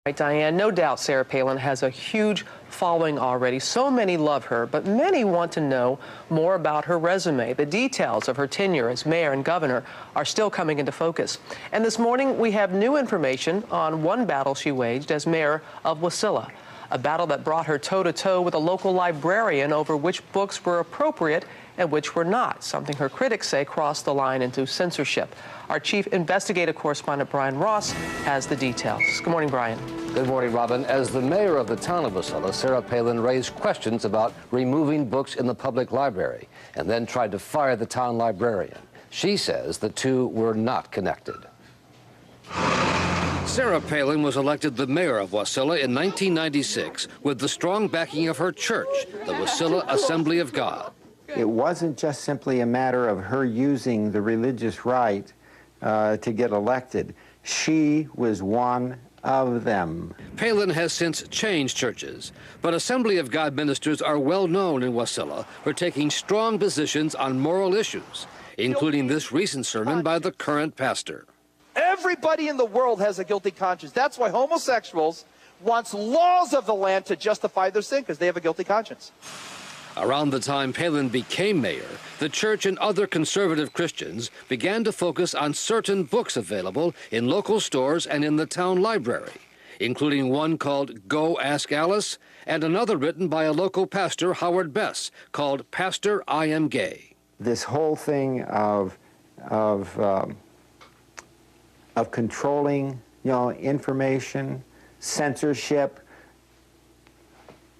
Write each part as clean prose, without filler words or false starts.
Right, Diane, no doubt Sarah Palin has a huge following already. So many love her, but many want to know more about her resume. The details of her tenure as mayor and governor are still coming into focus. And this morning, we have new information on one battle she waged as mayor of Wasilla, a battle that brought her toe-to-toe with a local librarian over which books were appropriate and which were not, something her critics say crossed the line into censorship. Our chief investigative correspondent, Brian Ross, has the details. Good morning, Brian. Good morning, Robin. As the mayor of the town of Wasilla, Sarah Palin raised questions about removing books in the public library and then tried to fire the town librarian. She says the two were not connected. Sarah Palin was elected the mayor of Wasilla in 1996 with the strong backing of her church, the Wasilla Assembly of God. It wasn't just simply a matter of her using the religious right to get elected. She was one of them. Palin has since changed churches, but Assembly of God ministers are well known in Wasilla for taking strong positions on moral issues, including this recent sermon by the current pastor. Everybody in the world has a guilty conscience. That's why homosexuals want laws of the land to justify their sin, because they have a guilty conscience. Around the time Palin became mayor, the church and other conservative Christians began to focus on certain books available in local stores and in the town library, including one called Go Ask Alice and another written by a local pastor, Howard Bess, called Pastor I Am Gay. This whole thing of controlling, information, censorship,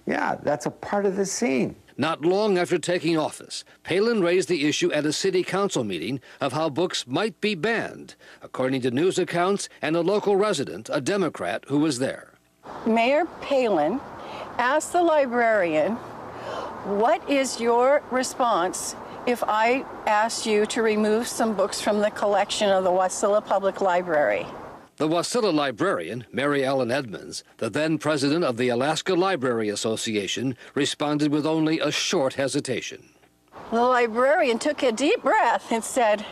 yeah, that's a part of the scene. Not long after taking office, Palin raised the issue at a city council meeting of how books might be banned, according to news accounts and a local resident, a Democrat, who was there. Mayor Palin asked the librarian, what is your response if I asked you to remove some books from the collection of the Wasilla Public Library? The Wasilla librarian, Mary Ellen Edmonds, the then president of the Alaska Library Association, responded with only a short hesitation. The librarian took a deep breath and said,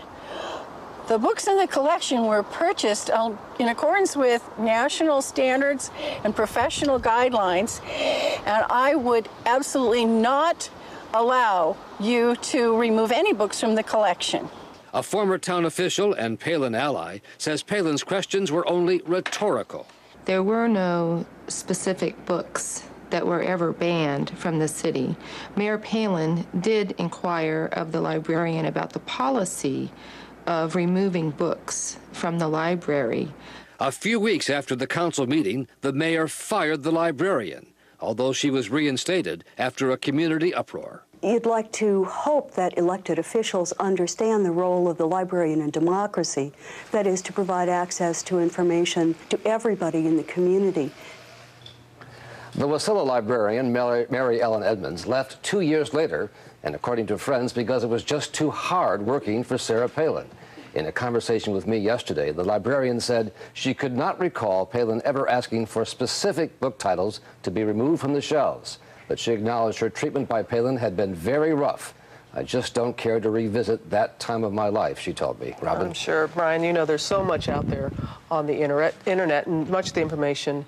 the books in the collection were purchased in accordance with national standards and professional guidelines, and I would absolutely not allow you to remove any books from the collection. A former town official and Palin ally says Palin's questions were only rhetorical. There were no specific books that were ever banned from the city. Mayor Palin did inquire of the librarian about the policy of removing books from the library. A few weeks after the council meeting, the mayor fired the librarian, although she was reinstated after a community uproar. You'd like to hope that elected officials understand the role of the librarian in democracy, that is, to provide access to information to everybody in the community. The Wasilla librarian, Mary Ellen Edmonds, left 2 years later, and according to friends, because it was just too hard working for Sarah Palin. In a conversation with me yesterday, the librarian said she could not recall Palin ever asking for specific book titles to be removed from the shelves, but she acknowledged her treatment by Palin had been very rough. I just don't care to revisit that time of my life, she told me. Robin? I'm sure, Brian, there's so much out there on the internet, and much of the information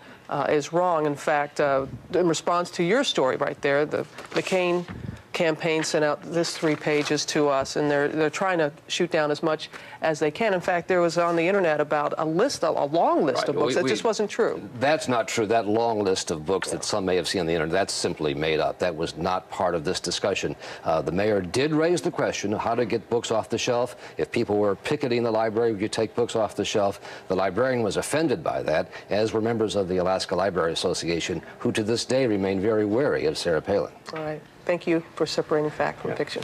is wrong. In fact, in response to your story right there, the McCain campaign sent out this 3 pages to us, and they're trying to shoot down as much as they can. In fact, there was on the internet about a long list of books. That just wasn't true. That's not true. That long list of books that some may have seen on the internet, that's simply made up. That was not part of this discussion. The mayor did raise the question of how to get books off the shelf. If people were picketing the library, would you take books off the shelf? The librarian was offended by that, as were members of the Alaska Library Association, who to this day remain very wary of Sarah Palin. All right. Thank you for separating fact from fiction.